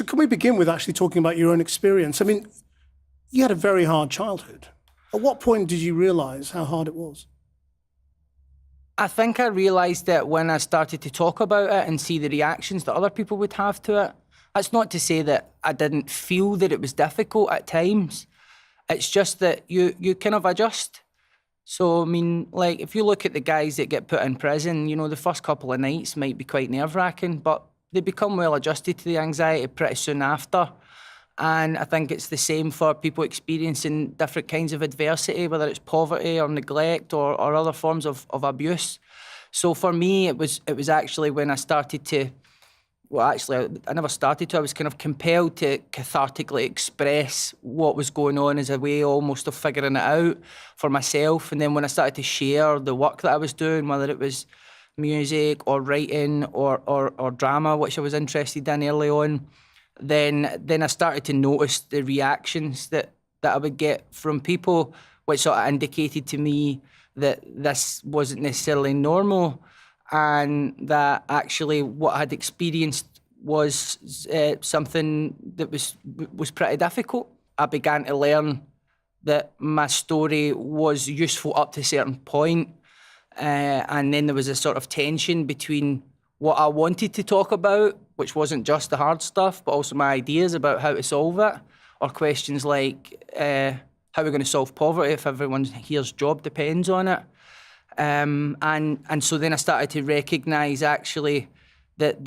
can we begin with actually talking about your own experience? I mean, you had a very hard childhood. At what point did you realise how hard it was? I think I realised it when I started to talk about it and see the reactions that other people would have to it. That's not to say that I didn't feel that it was difficult at times. It's just that you kind of adjust. So, I mean, like, if you look at the guys that get put in prison, you know, the first couple of nights might be quite nerve-wracking, but they become well adjusted to the anxiety pretty soon after. And I think it's the same for people experiencing different kinds of adversity, whether it's poverty or neglect or other forms of abuse. So for me, it was actually when I started to, well, actually, I never started to. I was kind of compelled to cathartically express what was going on as a way almost of figuring it out for myself. And then when I started to share the work that I was doing, whether it was music or writing or drama, which I was interested in early on, then I started to notice the reactions that I would get from people, which sort of indicated to me that this wasn't necessarily normal, and that actually what I had experienced was something that was pretty difficult. I began to learn that my story was useful up to a certain point, and then there was a sort of tension between what I wanted to talk about, which wasn't just the hard stuff, but also my ideas about how to solve it, or questions like how we're going to solve poverty if everyone here's job depends on it. And so then I started to recognise actually that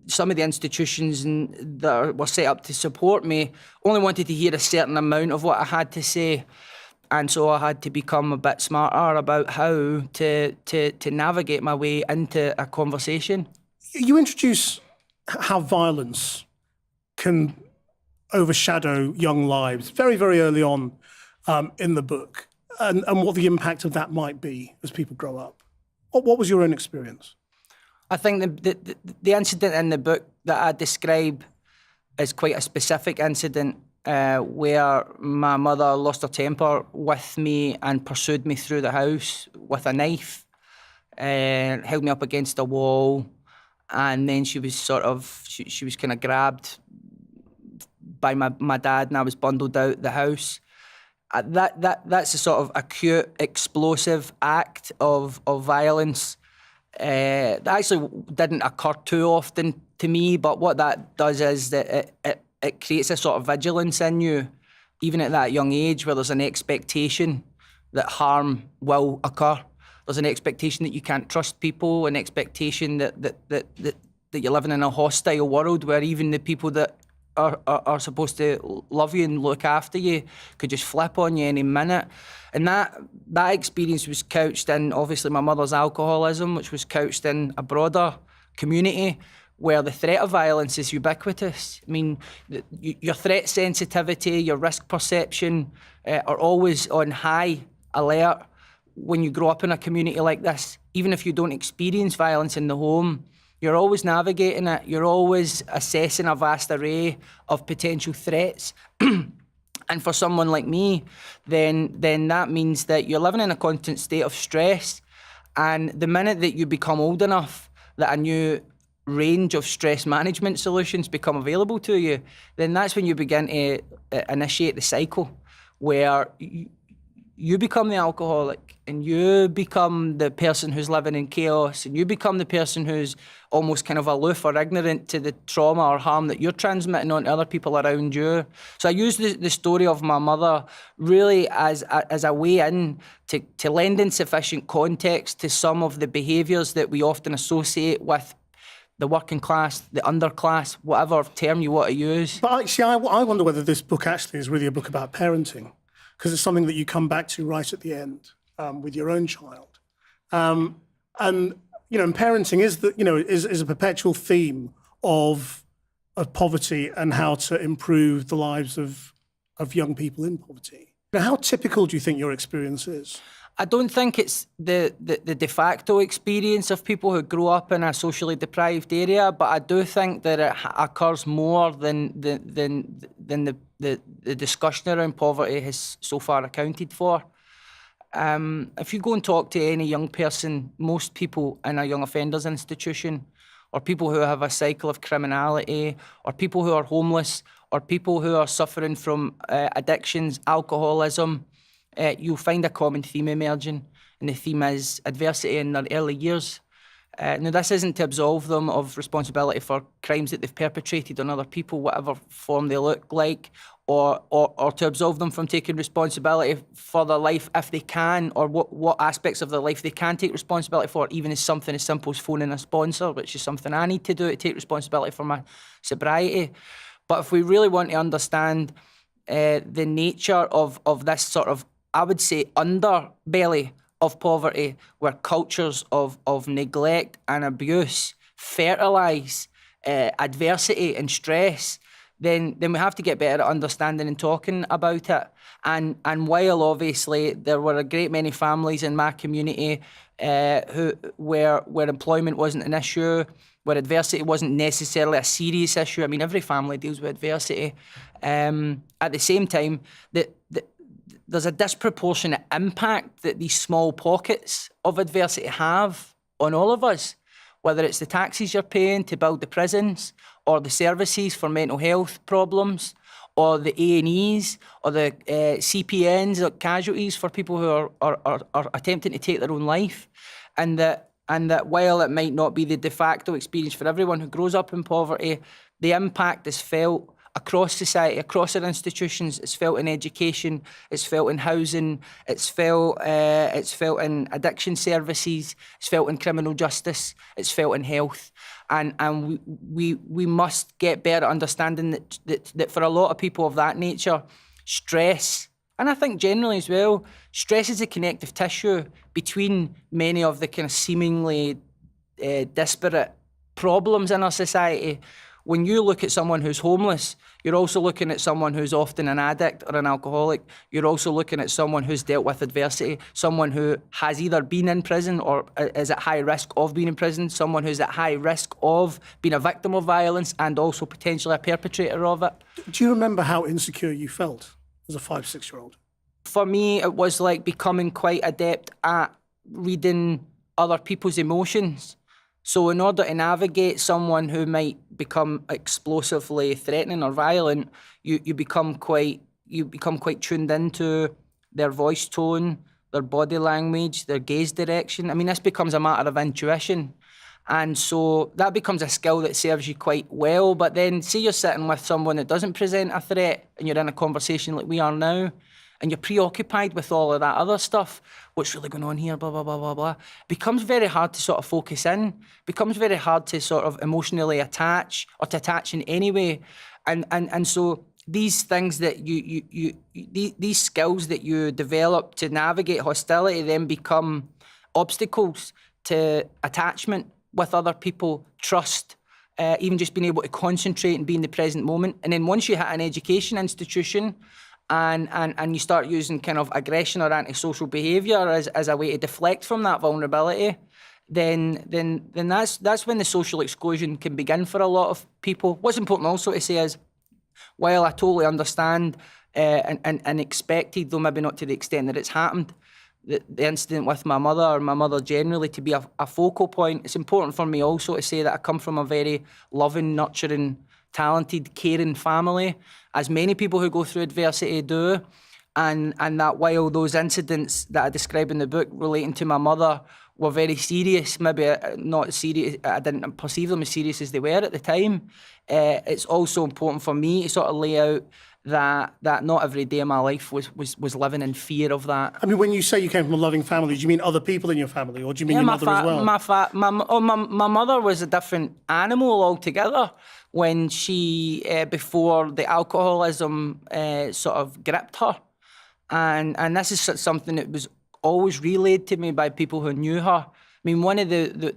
some of the institutions that were set up to support me only wanted to hear a certain amount of what I had to say. And so I had to become a bit smarter about how to navigate my way into a conversation. You introduce how violence can overshadow young lives very, very early on in the book, and what the impact of that might be as people grow up. What was your own experience? I think the incident in the book that I describe is quite a specific incident where my mother lost her temper with me and pursued me through the house with a knife, held me up against a wall, and then she was she was kind of grabbed by my dad, and I was bundled out the house. That's a sort of acute, explosive act of violence that actually didn't occur too often to me, but what that does is that it creates a sort of vigilance in you, even at that young age, where there's an expectation that harm will occur. There's an expectation that you can't trust people, an expectation that you're living in a hostile world where even the people that are supposed to love you and look after you could just flip on you any minute. And that experience was couched in, obviously, my mother's alcoholism, which was couched in a broader community where the threat of violence is ubiquitous. I mean, your threat sensitivity, your risk perception are always on high alert when you grow up in a community like this. Even if you don't experience violence in the home, you're always navigating it. You're always assessing a vast array of potential threats. And for someone like me, then that means that you're living in a constant state of stress. And the minute that you become old enough that a new range of stress management solutions become available to you, then that's when you begin to initiate the cycle where you become the alcoholic and you become the person who's living in chaos and you become the person who's almost kind of aloof or ignorant to the trauma or harm that you're transmitting on to other people around you. So I use the story of my mother really as a way in to lend insufficient context to some of the behaviours that we often associate with the working class, the underclass, whatever term you want to use. But actually, I wonder whether this book actually is really a book about parenting, because it's something that you come back to right at the end with your own child. And, you know, and parenting is a perpetual theme of poverty and how to improve the lives of young people in poverty. Now, how typical do you think your experience is? I don't think it's the de facto experience of people who grow up in a socially deprived area, but I do think that it occurs more than the discussion around poverty has so far accounted for. If you go and talk to any young person, most people in a young offenders institution or people who have a cycle of criminality, or people who are homeless, or people who are suffering from addictions, alcoholism, you'll find a common theme emerging, and the theme is adversity in their early years. Now, this isn't to absolve them of responsibility for crimes that they've perpetrated on other people, whatever form they look like, or to absolve them from taking responsibility for their life if they can, or what aspects of their life they can take responsibility for, even as something as simple as phoning a sponsor, which is something I need to do to take responsibility for my sobriety. But if we really want to understand the nature of this sort of, I would say, underbelly of poverty, where cultures of neglect and abuse fertilise adversity and stress, then we have to get better at understanding and talking about it. And while obviously there were a great many families in my community where employment wasn't an issue, where adversity wasn't necessarily a serious issue. I mean, every family deals with adversity. At the same time, there's a disproportionate impact that these small pockets of adversity have on all of us, whether it's the taxes you're paying to build the prisons, or the services for mental health problems, or the A&Es, or the CPNs, or casualties for people who are attempting to take their own life. And that while it might not be the de facto experience for everyone who grows up in poverty, the impact is felt across society, across our institutions. It's felt in education, it's felt in housing, it's felt in addiction services, it's felt in criminal justice, it's felt in health. And we must get better at understanding that for a lot of people of that nature, stress, and I think generally as well, stress is a connective tissue between many of the kind of seemingly disparate problems in our society. When you look at someone who's homeless, you're also looking at someone who's often an addict or an alcoholic. You're also looking at someone who's dealt with adversity, someone who has either been in prison or is at high risk of being in prison, someone who's at high risk of being a victim of violence and also potentially a perpetrator of it. Do you remember how insecure you felt as a 5-6-year-old? For me, it was like becoming quite adept at reading other people's emotions. So in order to navigate someone who might become explosively threatening or violent, you become quite tuned into their voice tone, their body language, their gaze direction. I mean, this becomes a matter of intuition. And so that becomes a skill that serves you quite well. But then say you're sitting with someone that doesn't present a threat and you're in a conversation like we are now, and you're preoccupied with all of that other stuff, what's really going on here, blah, blah, blah, blah, blah, becomes very hard to sort of focus in, becomes very hard to sort of emotionally attach or to attach in any way. And so these things that these skills that you develop to navigate hostility then become obstacles to attachment with other people, trust, even just being able to concentrate and be in the present moment. And then once you hit an education institution, and you start using kind of aggression or antisocial behaviour as a way to deflect from that vulnerability, then that's when the social exclusion can begin for a lot of people. What's important also to say is, while I totally understand and expected, though maybe not to the extent that it's happened, the incident with my mother, or my mother generally, to be a focal point, it's important for me also to say that I come from a very loving, nurturing, talented, caring family, as many people who go through adversity do, and that while those incidents that I describe in the book relating to my mother were very serious, maybe not serious, I didn't perceive them as serious as they were at the time, it's also important for me to sort of lay out that not every day of my life was living in fear of that. I mean, when you say you came from a loving family, do you mean other people in your family, or do you mean your mother as well? My mother was a different animal altogether when she, before the alcoholism sort of gripped her. And this is something that was always relayed to me by people who knew her. I mean, one of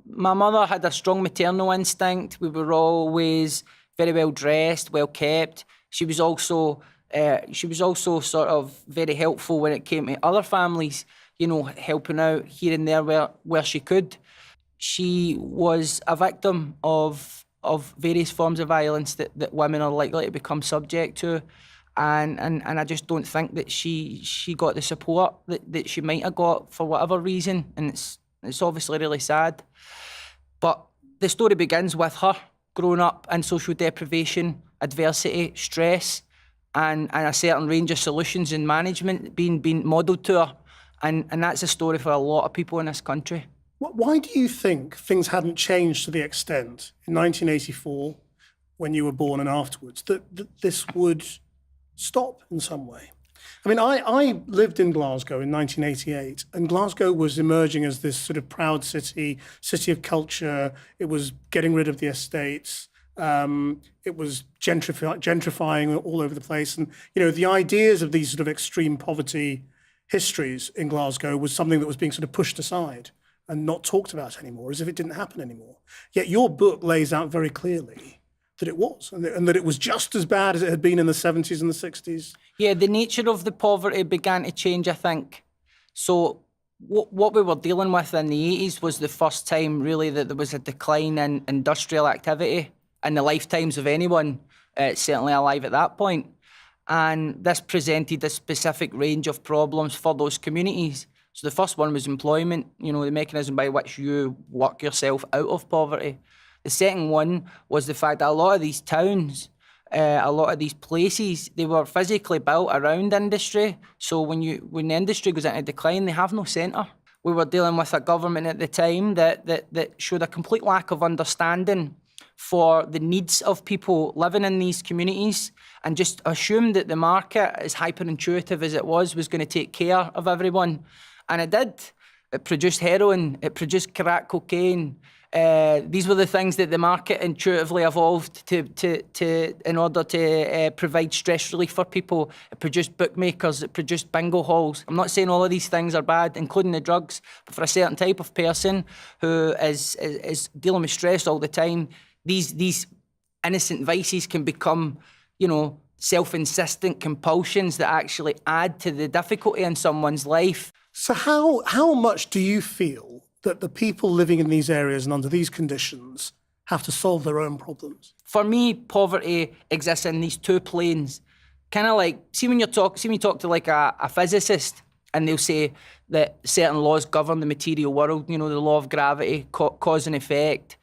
my mother had a strong maternal instinct. We were always very well dressed, well kept. She was also sort of very helpful when it came to other families, you know, helping out here and there where she could. She was a victim of various forms of violence that women are likely to become subject to. And I just don't think that she got the support that she might have got for whatever reason. And it's obviously really sad. But the story begins with her growing up in social deprivation, adversity, stress, and a certain range of solutions in management being modelled to her. And that's a story for a lot of people in this country. Why do you think things hadn't changed to the extent in 1984, when you were born and afterwards, that this would stop in some way? I mean, I lived in Glasgow in 1988, and Glasgow was emerging as this sort of proud city of culture. It was getting rid of the estates. It was gentrifying all over the place. And, the ideas of these sort of extreme poverty histories in Glasgow was something that was being sort of pushed aside and not talked about anymore, as if it didn't happen anymore. Yet your book lays out very clearly that it was, and that it was just as bad as it had been in the 70s and the 60s. Yeah, the nature of the poverty began to change, I think. So what we were dealing with in the 80s was the first time, really, that there was a decline in industrial activity in the lifetimes of anyone, certainly alive at that point. And this presented a specific range of problems for those communities. So the first one was employment, the mechanism by which you work yourself out of poverty. The second one was the fact that a lot of these towns, a lot of these places, they were physically built around industry. So when the industry goes into decline, they have no centre. We were dealing with a government at the time that showed a complete lack of understanding for the needs of people living in these communities, and just assumed that the market, as hyper-intuitive as it was going to take care of everyone. And it did. It produced heroin, it produced crack cocaine. These were the things that the market intuitively evolved to in order to provide stress relief for people. It produced bookmakers, it produced bingo halls. I'm not saying all of these things are bad, including the drugs, but for a certain type of person who is dealing with stress all the time, these innocent vices can become, self-insistent compulsions that actually add to the difficulty in someone's life. So how much do you feel that the people living in these areas and under these conditions have to solve their own problems? For me, poverty exists in these two planes. Kind of like, see when you talk to like a physicist, and they'll say that certain laws govern the material world, the law of gravity, cause and effect,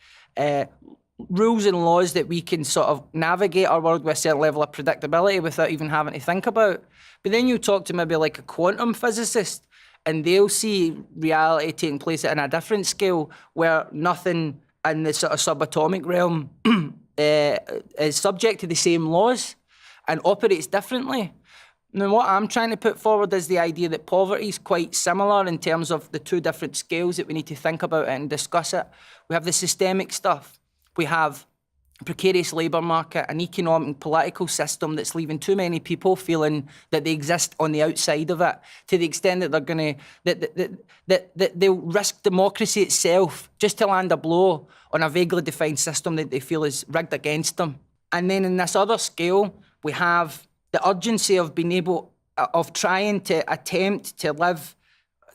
rules and laws that we can sort of navigate our world with a certain level of predictability without even having to think about. But then you talk to maybe like a quantum physicist, and they'll see reality taking place at a different scale, where nothing in the sort of subatomic realm is subject to the same laws and operates differently. Now, what I'm trying to put forward is the idea that poverty is quite similar in terms of the two different scales that we need to think about it and discuss it. We have the systemic stuff. We have a precarious labour market, an economic and political system that's leaving too many people feeling that they exist on the outside of it, to the extent that they're going to that they'll risk democracy itself just to land a blow on a vaguely defined system that they feel is rigged against them. And then in this other scale, we have the urgency of being able of trying to attempt to live,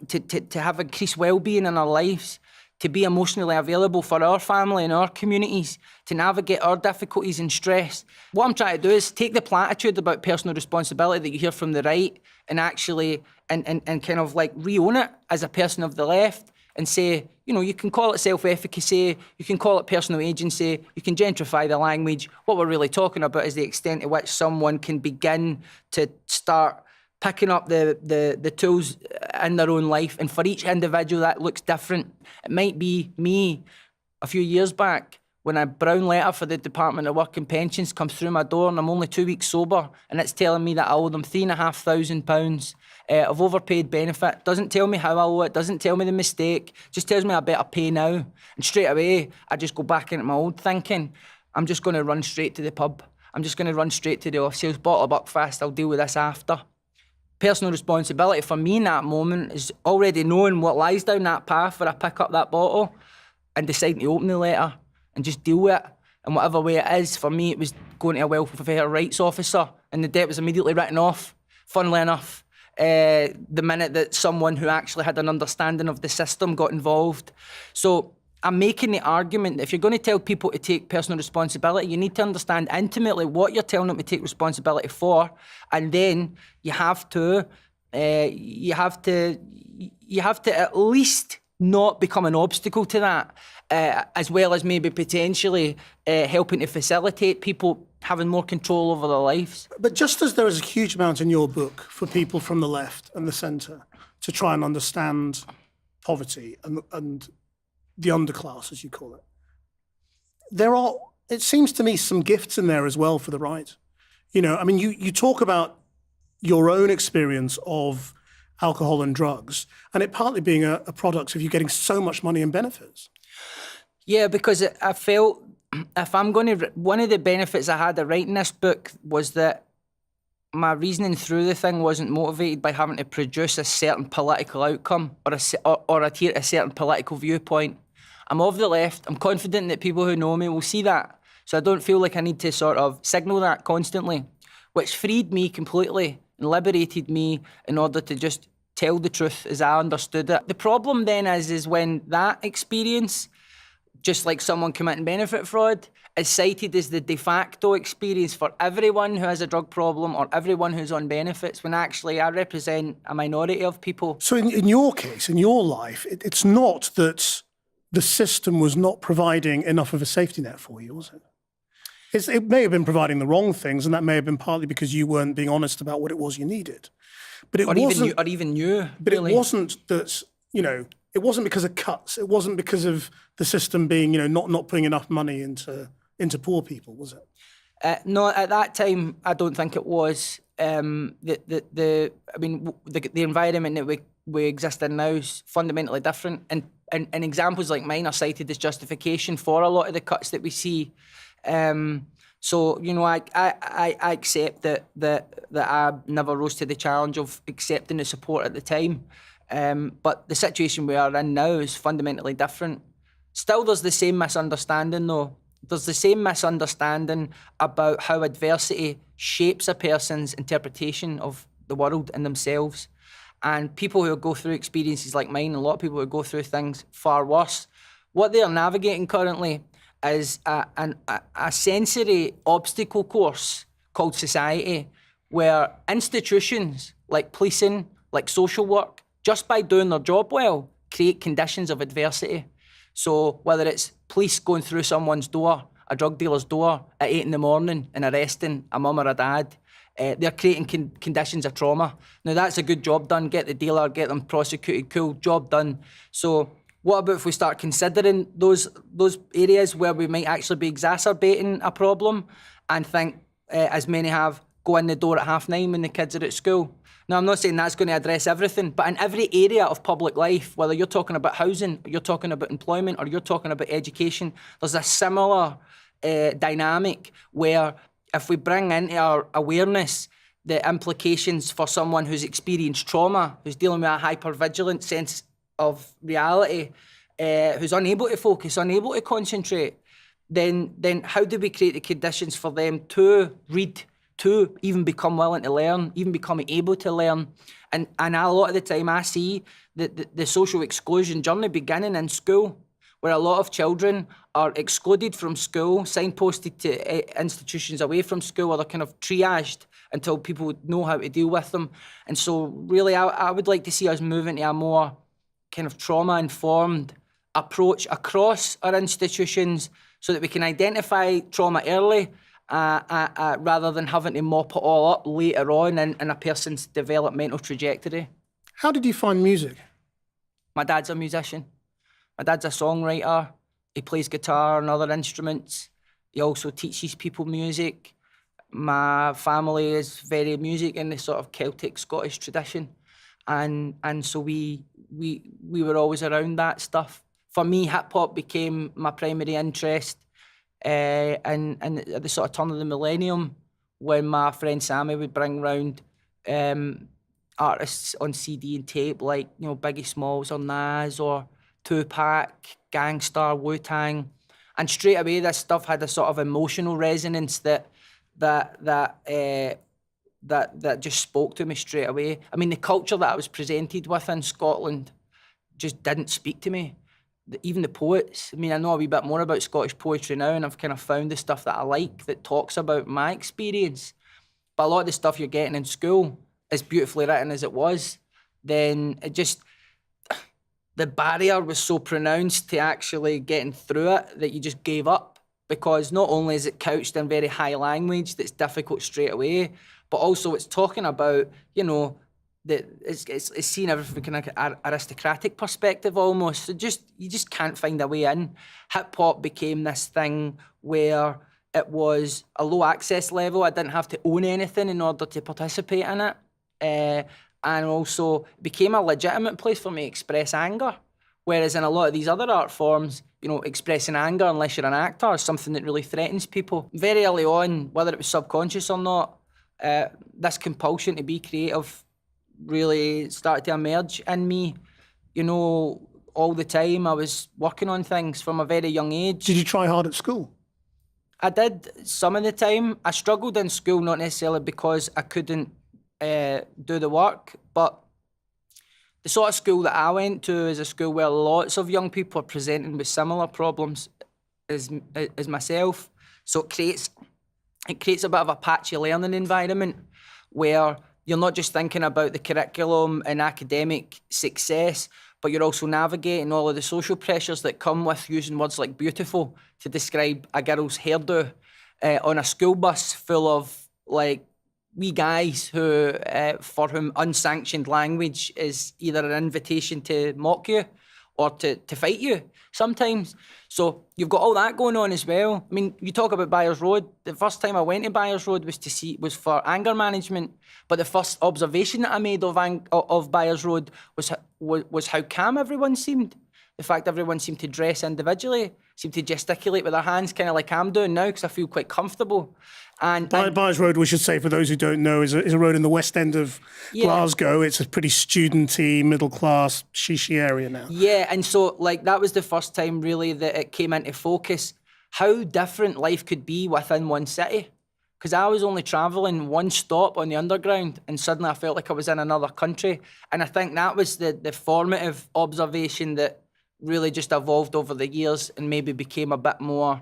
to have increased well-being in our lives, to be emotionally available for our family and our communities, to navigate our difficulties and stress. What I'm trying to do is take the platitude about personal responsibility that you hear from the right and actually and kind of like re-own it as a person of the left and say, you can call it self-efficacy, you can call it personal agency, you can gentrify the language. What we're really talking about is the extent to which someone can begin to start picking up the tools in their own life. And for each individual, that looks different. It might be me a few years back when a brown letter for the Department of Work and Pensions comes through my door and I'm only 2 weeks sober, and it's telling me that I owe them £3,500 of overpaid benefit. Doesn't tell me how I owe it, doesn't tell me the mistake, just tells me I better pay now. And straight away, I just go back into my old thinking. I'm just going to run straight to the pub. I'm just going to run straight to the off-sales bottle of Buckfast. I'll deal with this after. Personal responsibility for me in that moment is already knowing what lies down that path where I pick up that bottle and deciding to open the letter and just deal with it. And whatever way it is, for me, it was going to a welfare rights officer, and the debt was immediately written off, funnily enough, the minute that someone who actually had an understanding of the system got involved. So I'm making the argument that if you're going to tell people to take personal responsibility, you need to understand intimately what you're telling them to take responsibility for, and then you have to at least not become an obstacle to that, as well as maybe potentially helping to facilitate people having more control over their lives. But just as there is a huge amount in your book for people from the left and the centre to try and understand poverty and the underclass, as you call it, there are, it seems to me, some gifts in there as well for the right. You know, I mean, you talk about your own experience of alcohol and drugs, and it partly being a product of you getting so much money in benefits. Yeah, because I felt if I'm going to, one of the benefits I had of writing this book was that my reasoning through the thing wasn't motivated by having to produce a certain political outcome or adhere to a certain political viewpoint. I'm of the left. I'm confident that people who know me will see that. So I don't feel like I need to sort of signal that constantly, which freed me completely and liberated me in order to just tell the truth as I understood it. The problem then is when that experience, just like someone committing benefit fraud, is cited as the de facto experience for everyone who has a drug problem or everyone who's on benefits, when actually I represent a minority of people. So in your case, in your life, it's not that the system was not providing enough of a safety net for you, was it? It may have been providing the wrong things, and that may have been partly because you weren't being honest about what it was you needed. But it wasn't, even you. But really. It wasn't that, you know, it wasn't because of cuts. It wasn't because of the system being, you know, not putting enough money into poor people, was it? No, at that time, I don't think it was. The environment that we exist in now is fundamentally different, and examples like mine are cited as justification for a lot of the cuts that we see. So, you know, I accept that I never rose to the challenge of accepting the support at the time. But the situation we are in now is fundamentally different. Still, there's the same misunderstanding, though. There's the same misunderstanding about how adversity shapes a person's interpretation of the world and themselves. And people who go through experiences like mine, a lot of people who go through things far worse, what they are navigating currently is a sensory obstacle course called society, where institutions like policing, like social work, just by doing their job well, create conditions of adversity. So whether it's police going through someone's door, a drug dealer's door at 8 a.m. and arresting a mum or a dad, they're creating conditions of trauma. Now that's a good job done, get the dealer, get them prosecuted, cool, job done. So what about if we start considering those areas where we might actually be exacerbating a problem and think, as many have, go in the door at 9:30 when the kids are at school? Now, I'm not saying that's going to address everything, but in every area of public life, whether you're talking about housing, or you're talking about employment, or you're talking about education, there's a similar dynamic where if we bring into our awareness the implications for someone who's experienced trauma, who's dealing with a hypervigilant sense of reality, who's unable to focus, unable to concentrate, then how do we create the conditions for them to read, to even become willing to learn, even becoming able to learn? And a lot of the time I see the social exclusion journey beginning in school, where a lot of children are excluded from school, signposted to institutions away from school, or they're kind of triaged until people know how to deal with them. And so really I would like to see us move into a more kind of trauma-informed approach across our institutions so that we can identify trauma early rather than having to mop it all up later on in a person's developmental trajectory. How did you find music? My dad's a musician. My dad's a songwriter. He plays guitar and other instruments. He also teaches people music. My family is very music in the sort of Celtic Scottish tradition. And so we were always around that stuff. For me, hip hop became my primary interest and at the sort of turn of the millennium, when my friend Sammy would bring round artists on CD and tape like, you know, Biggie Smalls or Nas or Tupac, Gangster, Wu-Tang, and straight away this stuff had a sort of emotional resonance that just spoke to me straight away. I mean, the culture that I was presented with in Scotland just didn't speak to me. Even the poets. I mean, I know a wee bit more about Scottish poetry now, and I've kind of found the stuff that I like that talks about my experience. But a lot of the stuff you're getting in school, as beautifully written as it was, then it just... the barrier was so pronounced to actually getting through it that you just gave up, because not only is it couched in very high language that's difficult straight away, but also it's talking about, you know, it's seeing everything from an aristocratic perspective almost. So you just can't find a way in. Hip hop became this thing where it was a low access level. I didn't have to own anything in order to participate in it. And also it became a legitimate place for me to express anger. Whereas in a lot of these other art forms, you know, expressing anger, unless you're an actor, is something that really threatens people. Very early on, whether it was subconscious or not, this compulsion to be creative really started to emerge in me. You know, all the time I was working on things from a very young age. Did you try hard at school? I did some of the time. I struggled in school, not necessarily because I couldn't do the work, but the sort of school that I went to is a school where lots of young people are presenting with similar problems as myself. So it creates a bit of a patchy learning environment where you're not just thinking about the curriculum and academic success, but you're also navigating all of the social pressures that come with using words like beautiful to describe a girl's hairdo on a school bus full of like wee guys who, for whom unsanctioned language is either an invitation to mock you or to fight you sometimes. So you've got all that going on as well. I mean, you talk about Byers Road. The first time I went to Byers Road was for anger management. But the first observation that I made of Byers Road was how calm everyone seemed. The fact everyone seemed to dress individually, seemed to gesticulate with their hands, kind of like I'm doing now, because I feel quite comfortable. And Byers Road, we should say, for those who don't know, is a road in the West End of Glasgow. It's a pretty studenty, middle-class, shishy area now. Yeah, and so like that was the first time really that it came into focus, how different life could be within one city. Because I was only travelling one stop on the underground and suddenly I felt like I was in another country. And I think that was the formative observation that really just evolved over the years and maybe became a bit more, I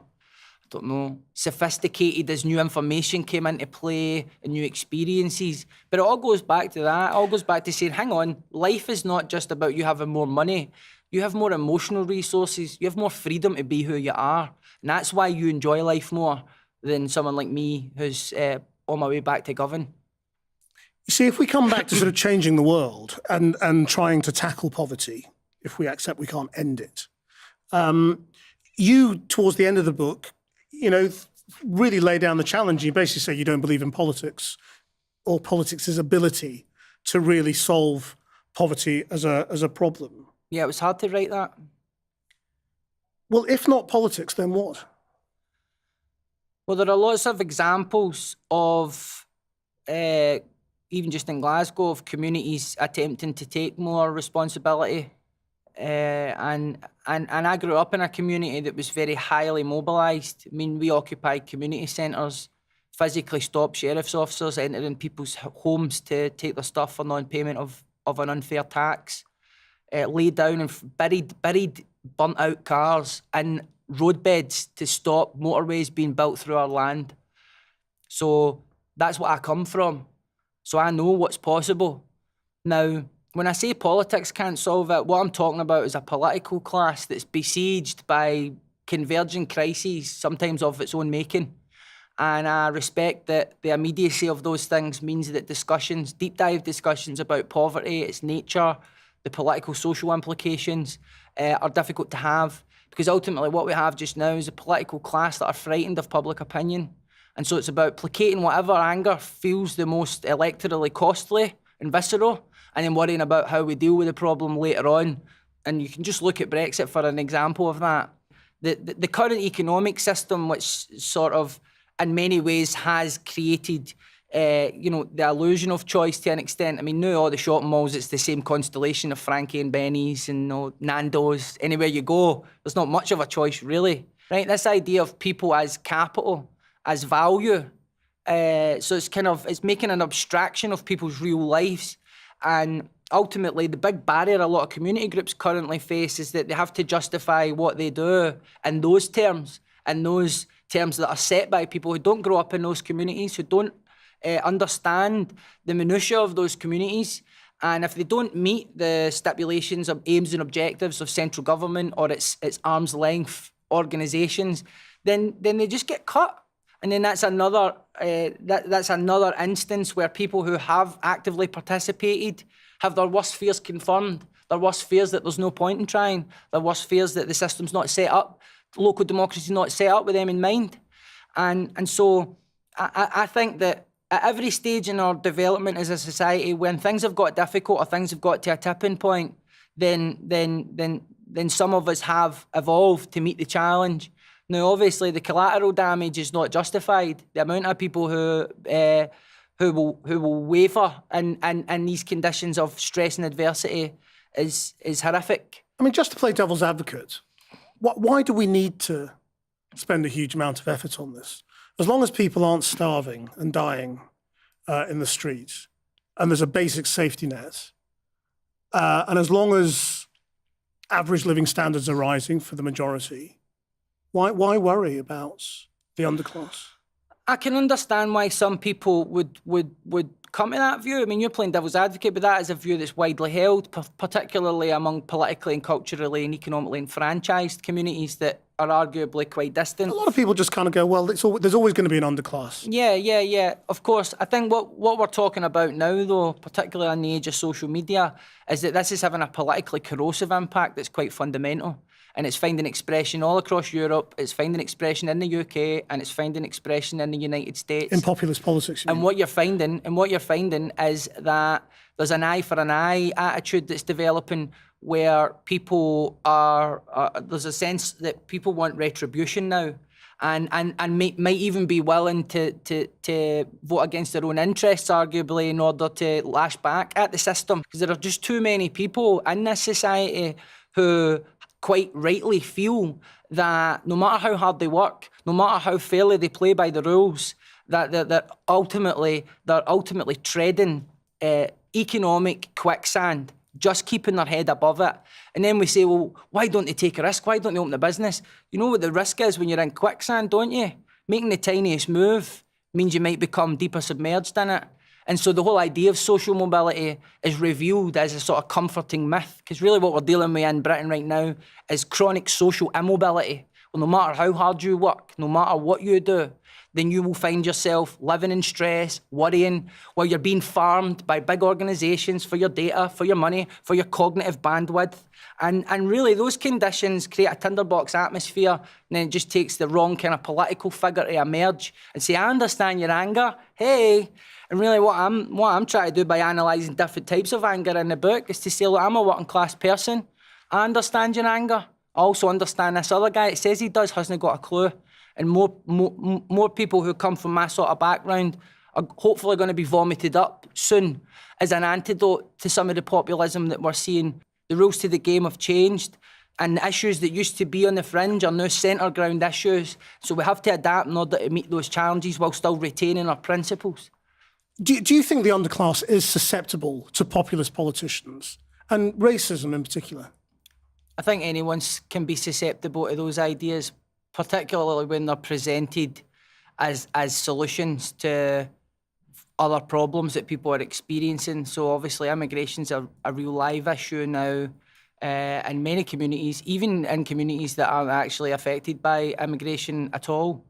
don't know, sophisticated as new information came into play and new experiences. But it all goes back to that. It all goes back to saying, hang on, life is not just about you having more money. You have more emotional resources. You have more freedom to be who you are. And that's why you enjoy life more than someone like me who's on my way back to Govan. You see, if we come back to sort of changing the world and trying to tackle poverty, if we accept we can't end it, you, towards the end of the book, you know, really lay down the challenge. You basically say you don't believe in politics or politics' ability to really solve poverty as a problem. Yeah, it was hard to write that. Well, if not politics, then what? Well, there are lots of examples of, even just in Glasgow, of communities attempting to take more responsibility. And I grew up in a community that was very highly mobilised. I mean, we occupied community centres, physically stopped sheriff's officers entering people's homes to take their stuff for non-payment of an unfair tax, laid down and buried burnt-out cars in roadbeds to stop motorways being built through our land. So that's what I come from. So I know what's possible. Now, when I say politics can't solve it, what I'm talking about is a political class that's besieged by converging crises, sometimes of its own making. And I respect that the immediacy of those things means that discussions, deep dive discussions about poverty, its nature, the political social implications are difficult to have. Because ultimately what we have just now is a political class that are frightened of public opinion. And so it's about placating whatever anger feels the most electorally costly and visceral, and then worrying about how we deal with the problem later on. And you can just look at Brexit for an example of that. The current economic system, which sort of in many ways has created the illusion of choice to an extent. I mean, now all the shopping malls, it's the same constellation of Frankie and Benny's and Nando's. Anywhere you go, there's not much of a choice, really. Right? This idea of people as capital, as value. So it's making an abstraction of people's real lives. And ultimately, the big barrier a lot of community groups currently face is that they have to justify what they do in those terms that are set by people who don't grow up in those communities, who don't understand the minutiae of those communities. And if they don't meet the stipulations of aims and objectives of central government or its arm's length organisations, then they just get cut. And then that's another that's another instance where people who have actively participated have their worst fears confirmed, their worst fears that there's no point in trying, their worst fears that the system's not set up, local democracy is not set up with them in mind. And so I think that at every stage in our development as a society, when things have got difficult or things have got to a tipping point, then some of us have evolved to meet the challenge. Now, obviously, the collateral damage is not justified. The amount of people who will waver in these conditions of stress and adversity is horrific. I mean, just to play devil's advocate, why do we need to spend a huge amount of effort on this? As long as people aren't starving and dying in the streets, and there's a basic safety net, and as long as average living standards are rising for the majority, why worry about the underclass? I can understand why some people would come to that view. I mean, you're playing devil's advocate, but that is a view that's widely held, particularly among politically and culturally and economically enfranchised communities that are arguably quite distant. A lot of people just kind of go, well, there's always going to be an underclass. Yeah. Of course. I think what we're talking about now, though, particularly in the age of social media, is that this is having a politically corrosive impact that's quite fundamental. And it's finding expression all across Europe, it's finding expression in the UK, and it's finding expression in the United States. In populist politics, you mean? What you're finding is that there's an eye for an eye attitude that's developing where people there's a sense that people want retribution now and might even be willing to vote against their own interests, arguably, in order to lash back at the system. Because there are just too many people in this society who quite rightly feel that no matter how hard they work, no matter how fairly they play by the rules, that they're ultimately treading economic quicksand, just keeping their head above it. And then we say, well, why don't they take a risk? Why don't they open a business? You know what the risk is when you're in quicksand, don't you? Making the tiniest move means you might become deeper submerged in it. And so the whole idea of social mobility is revealed as a sort of comforting myth, because really what we're dealing with in Britain right now is chronic social immobility. Well, no matter how hard you work, no matter what you do, then you will find yourself living in stress, worrying, while you're being farmed by big organisations for your data, for your money, for your cognitive bandwidth. And really those conditions create a tinderbox atmosphere, and then it just takes the wrong kind of political figure to emerge and say, I understand your anger, hey. And really what I'm trying to do by analysing different types of anger in the book is to say, look, I'm a working class person. I understand your anger. I also understand this other guy that says he does hasn't got a clue. And more people who come from my sort of background are hopefully going to be vomited up soon as an antidote to some of the populism that we're seeing. The rules to the game have changed, and the issues that used to be on the fringe are now centre ground issues. So we have to adapt in order to meet those challenges while still retaining our principles. Do you think the underclass is susceptible to populist politicians and racism in particular? I think anyone can be susceptible to those ideas, particularly when they're presented as solutions to other problems that people are experiencing. So obviously immigration's a real live issue now in many communities, even in communities that aren't actually affected by immigration at all.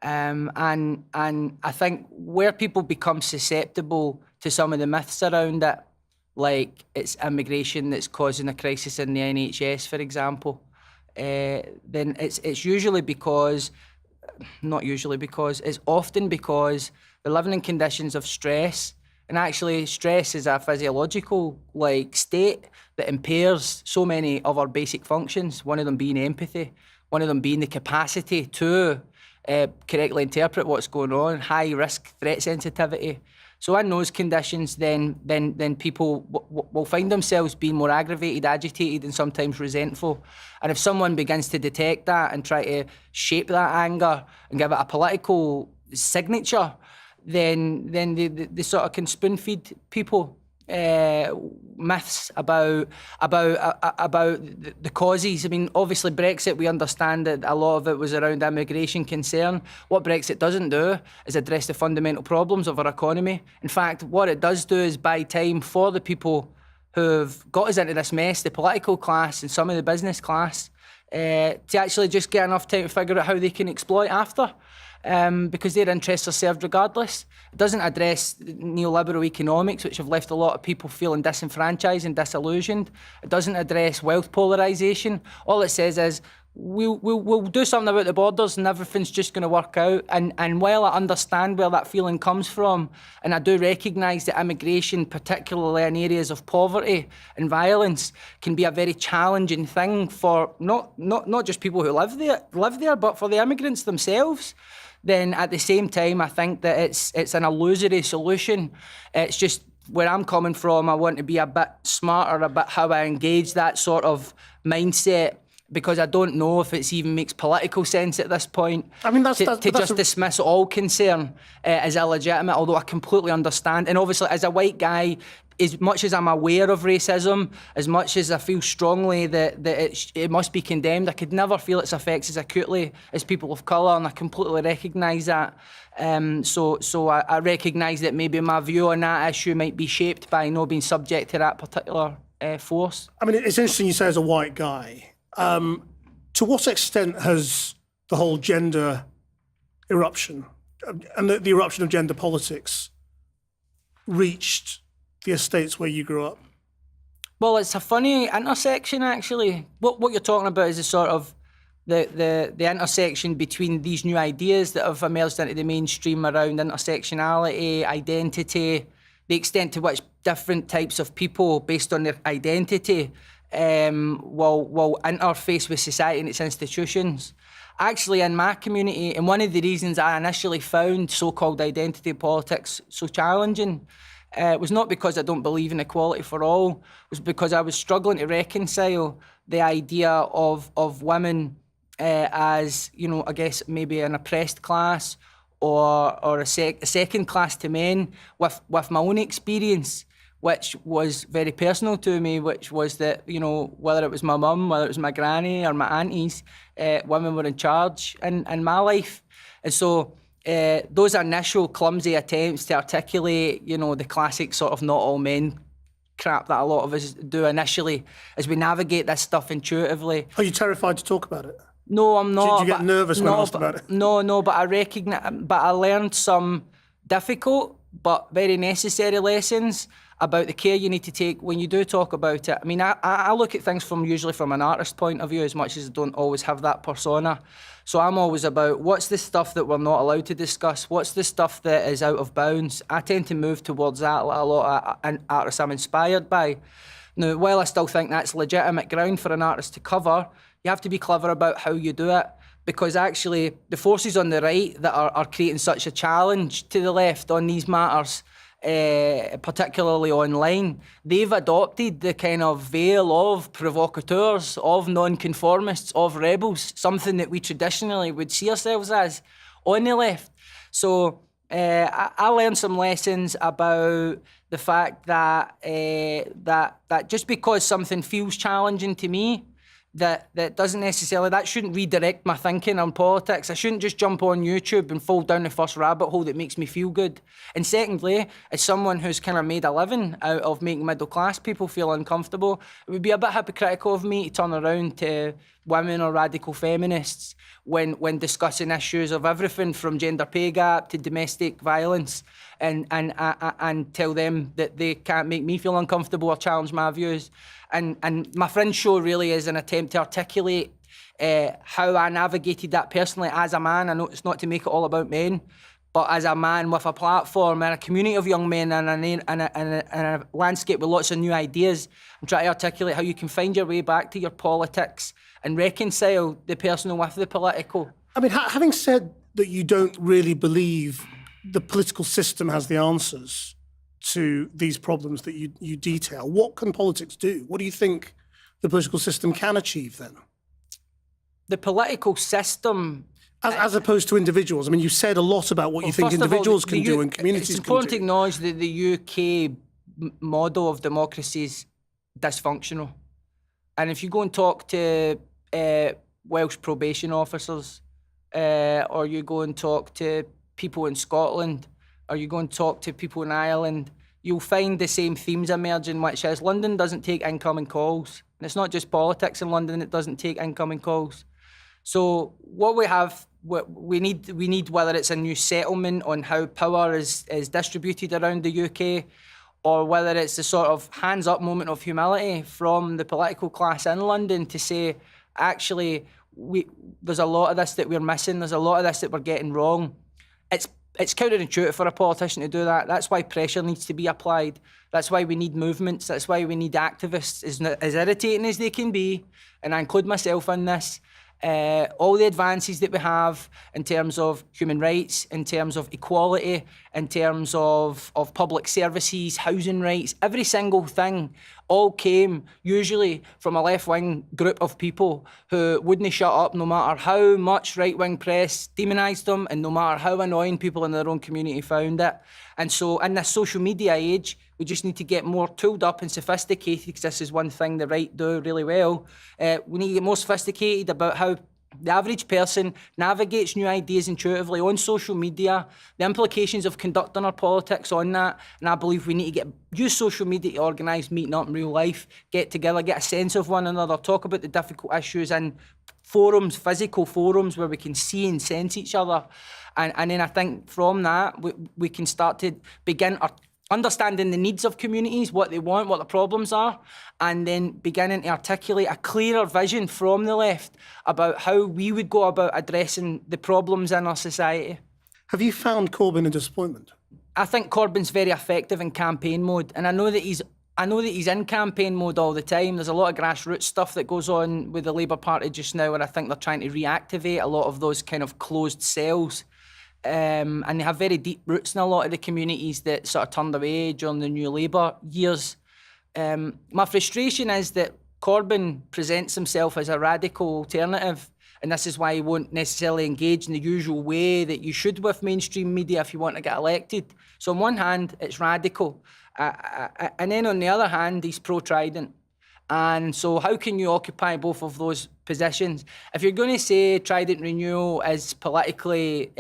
And I think where people become susceptible to some of the myths around it, like it's immigration that's causing a crisis in the NHS, for example, then it's usually because, not usually because, it's often because they're living in conditions of stress. And actually stress is a physiological state that impairs so many of our basic functions, one of them being empathy, one of them being the capacity to correctly interpret what's going on, high risk threat sensitivity. So in those conditions, then people will find themselves being more aggravated, agitated, and sometimes resentful. And if someone begins to detect that and try to shape that anger and give it a political signature, then they sort of can spoon feed people. myths about the causes. I mean, obviously Brexit, we understand that a lot of it was around immigration concern. What Brexit doesn't do is address the fundamental problems of our economy. In fact, what it does do is buy time for the people who've got us into this mess, the political class and some of the business class, to actually just get enough time to figure out how they can exploit after. Because their interests are served regardless. It doesn't address neoliberal economics, which have left a lot of people feeling disenfranchised and disillusioned. It doesn't address wealth polarisation. All it says is, we'll do something about the borders and everything's just going to work out. And while I understand where that feeling comes from, and I do recognise that immigration, particularly in areas of poverty and violence, can be a very challenging thing for not just people who live there, but for the immigrants themselves, then at the same time, I think that it's an illusory solution. It's just where I'm coming from, I want to be a bit smarter about how I engage that sort of mindset, because I don't know if it even makes political sense at this point. I mean, to dismiss all concern as illegitimate, although I completely understand. And obviously, as a white guy, as much as I'm aware of racism, as much as I feel strongly that it must be condemned, I could never feel its effects as acutely as people of colour, and I completely recognise that. So I recognise that maybe my view on that issue might be shaped by not being subject to that particular force. I mean, it's interesting you say as a white guy. To what extent has the whole gender eruption and the eruption of gender politics reached the estates where you grew up? Well, it's a funny intersection, actually. What you're talking about is the sort of the intersection between these new ideas that have emerged into the mainstream around intersectionality, identity, the extent to which different types of people, based on their identity, will interface with society and its institutions. Actually, in my community, and one of the reasons I initially found so-called identity politics so challenging, was not because I don't believe in equality for all, it was because I was struggling to reconcile the idea of women as, you know, I guess maybe an oppressed class or a second class to men with my own experience, which was very personal to me, which was that, you know, whether it was my mum, whether it was my granny or my aunties, women were in charge in my life. And so those initial clumsy attempts to articulate, you know, the classic sort of not all men crap that a lot of us do initially as we navigate this stuff intuitively. Are you terrified to talk about it? No, I'm not. Did you get nervous when asked about it? No, but I learned some difficult but very necessary lessons about the care you need to take when you do talk about it. I mean, I look at things usually from an artist point of view, as much as I don't always have that persona. So I'm always about what's the stuff that we're not allowed to discuss, what's the stuff that is out of bounds. I tend to move towards that like a lot of artists I'm inspired by. Now, while I still think that's legitimate ground for an artist to cover, you have to be clever about how you do it, because actually the forces on the right that are creating such a challenge to the left on these matters, particularly online, they've adopted the kind of veil of provocateurs, of non-conformists, of rebels, something that we traditionally would see ourselves as on the left. So I learned some lessons about the fact that that just because something feels challenging to me, that doesn't necessarily, that shouldn't redirect my thinking on politics. I shouldn't just jump on YouTube and fall down the first rabbit hole that makes me feel good. And secondly, as someone who's kind of made a living out of making middle class people feel uncomfortable, it would be a bit hypocritical of me to turn around to women or radical feminists when discussing issues of everything from gender pay gap to domestic violence and tell them that they can't make me feel uncomfortable or challenge my views. And my Fringe show really is an attempt to articulate how I navigated that personally as a man. I know it's not to make it all about men, but as a man with a platform and a community of young men and a landscape with lots of new ideas, I'm trying to articulate how you can find your way back to your politics and reconcile the personal with the political. I mean, having said that you don't really believe the political system has the answers to these problems that you detail, what can politics do? What do you think the political system can achieve then? The political system... As opposed to individuals. I mean, you said a lot about what you think individuals can do and communities can do. It's important to acknowledge that the UK model of democracy is dysfunctional. And if you go and talk to Welsh probation officers, or you go and talk to people in Scotland, or you go and talk to people in Ireland, you'll find the same themes emerging, which is London doesn't take incoming calls. And it's not just politics in London that doesn't take incoming calls. So what we need, whether it's a new settlement on how power is distributed around the UK, or whether it's the sort of hands-up moment of humility from the political class in London to say, actually, there's a lot of this that we're missing, there's a lot of this that we're getting wrong. It's counterintuitive for a politician to do that. That's why pressure needs to be applied. That's why we need movements. That's why we need activists, as irritating as they can be, and I include myself in this. All the advances that we have in terms of human rights, in terms of equality, in terms of public services, housing rights, every single thing all came usually from a left-wing group of people who wouldn't shut up no matter how much right-wing press demonised them and no matter how annoying people in their own community found it. And so in this social media age, we just need to get more tooled up and sophisticated, because this is one thing the right do really well. We need to get more sophisticated about how the average person navigates new ideas intuitively on social media, the implications of conducting our politics on that. And I believe we need to use social media to organise meeting up in real life, get together, get a sense of one another, talk about the difficult issues in forums, physical forums where we can see and sense each other. And then I think from that, we can start to begin understanding the needs of communities, what they want, what the problems are, and then beginning to articulate a clearer vision from the left about how we would go about addressing the problems in our society. Have you found Corbyn a disappointment? I think Corbyn's very effective in campaign mode, and I know that he's in campaign mode all the time. There's a lot of grassroots stuff that goes on with the Labour Party just now, and I think they're trying to reactivate a lot of those kind of closed cells. And they have very deep roots in a lot of the communities that sort of turned away during the New Labour years. My frustration is that Corbyn presents himself as a radical alternative, and this is why he won't necessarily engage in the usual way that you should with mainstream media if you want to get elected. So on one hand, it's radical, and then on the other hand, he's pro-Trident. And so how can you occupy both of those positions? If you're going to say Trident renewal is politically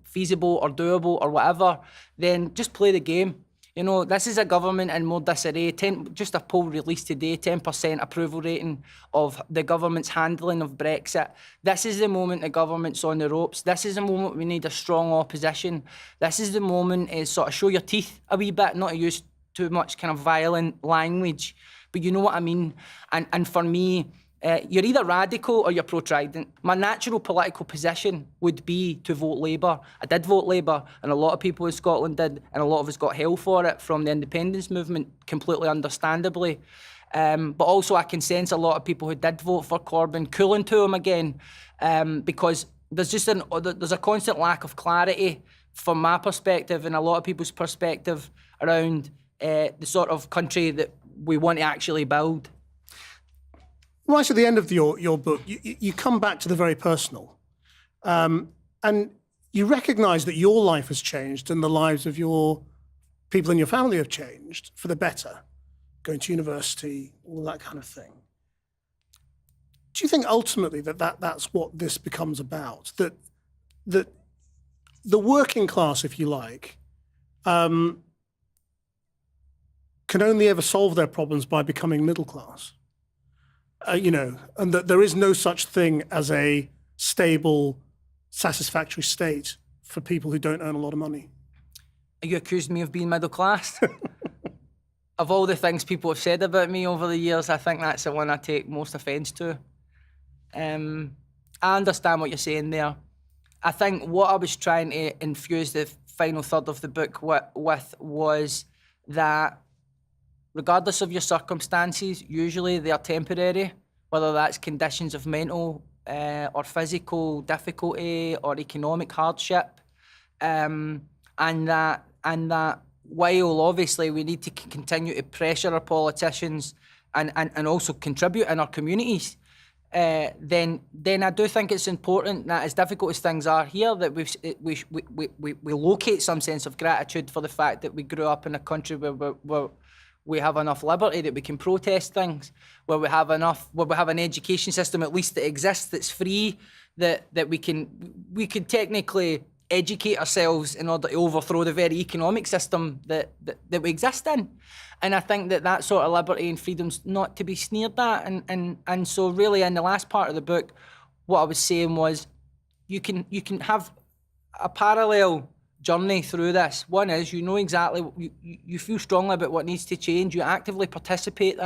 feasible or doable or whatever, then just play the game. You know, this is a government in more disarray. Just a poll released today, 10% approval rating of the government's handling of Brexit. This is the moment the government's on the ropes. This is the moment we need a strong opposition. This is the moment to sort of show your teeth a wee bit, not to use too much kind of violent language. But you know what I mean? And for me, you're either radical or you're pro-Trident. My natural political position would be to vote Labour. I did vote Labour, and a lot of people in Scotland did, and a lot of us got hell for it from the independence movement, completely understandably. But also I can sense a lot of people who did vote for Corbyn cooling to him again, because there's just there's a constant lack of clarity from my perspective and a lot of people's perspective around the sort of country that we want to actually build. Right at the end of your book, you come back to the very personal, and you recognise that your life has changed and the lives of your people in your family have changed for the better, going to university, all that kind of thing. Do you think ultimately that's what this becomes about? That the working class, if you like, can only ever solve their problems by becoming middle class, and that there is no such thing as a stable, satisfactory state for people who don't earn a lot of money? You accused me of being middle class. Of all the things people have said about me over the years, I think that's the one I take most offence to. I understand what you're saying there. I think what I was trying to infuse the final third of the book with was that regardless of your circumstances, usually they are temporary, whether that's conditions of mental or physical difficulty or economic hardship, and that while obviously we need to continue to pressure our politicians and also contribute in our communities, then I do think it's important that, as difficult as things are here, that we locate some sense of gratitude for the fact that we grew up in a country where we have enough liberty that we can protest things, where we have an education system at least that exists, that's free, that we could technically educate ourselves in order to overthrow the very economic system that we exist in. And I think that sort of liberty and freedom's not to be sneered at. And so really in the last part of the book, what I was saying was you can have a parallel journey through this. One is you know exactly, you feel strongly about what needs to change, you actively participate in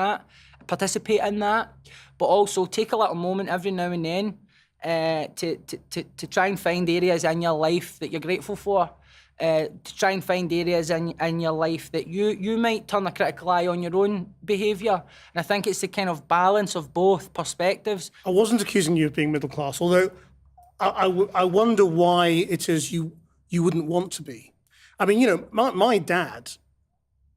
that, but also take a little moment every now and then to try and find areas in your life that you're grateful for, to try and find areas in your life that you might turn a critical eye on your own behaviour. And I think it's the kind of balance of both perspectives. I wasn't accusing you of being middle class, although I wonder why it is you wouldn't want to be. I mean, you know, my dad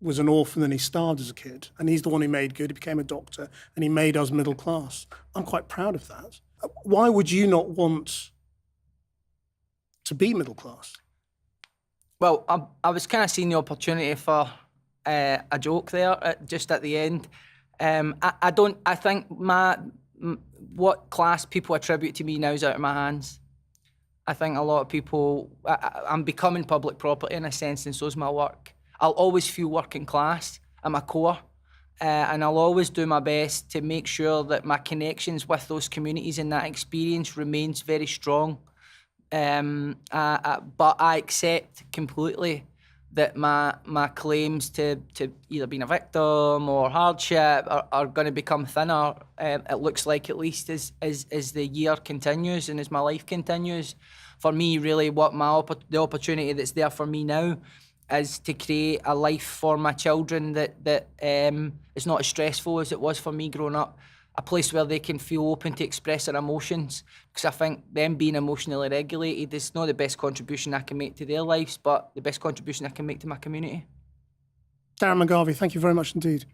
was an orphan and he starved as a kid, and he's the one who made good. He became a doctor and he made us middle class. I'm quite proud of that. Why would you not want to be middle class? Well, I was kind of seeing the opportunity for a joke there just at the end. I think what class people attribute to me now is out of my hands. I think a lot of people, I'm becoming public property in a sense, and so's my work. I'll always feel working class at my core. And I'll always do my best to make sure that my connections with those communities and that experience remains very strong. But I accept completely that my claims to either being a victim or hardship are going to become thinner. It looks like, at least as the year continues and as my life continues. For me, really, what the opportunity that's there for me now is to create a life for my children that is not as stressful as it was for me growing up. A place where they can feel open to express their emotions, because I think them being emotionally regulated is not the best contribution I can make to their lives, but the best contribution I can make to my community. Darren McGarvey, thank you very much indeed.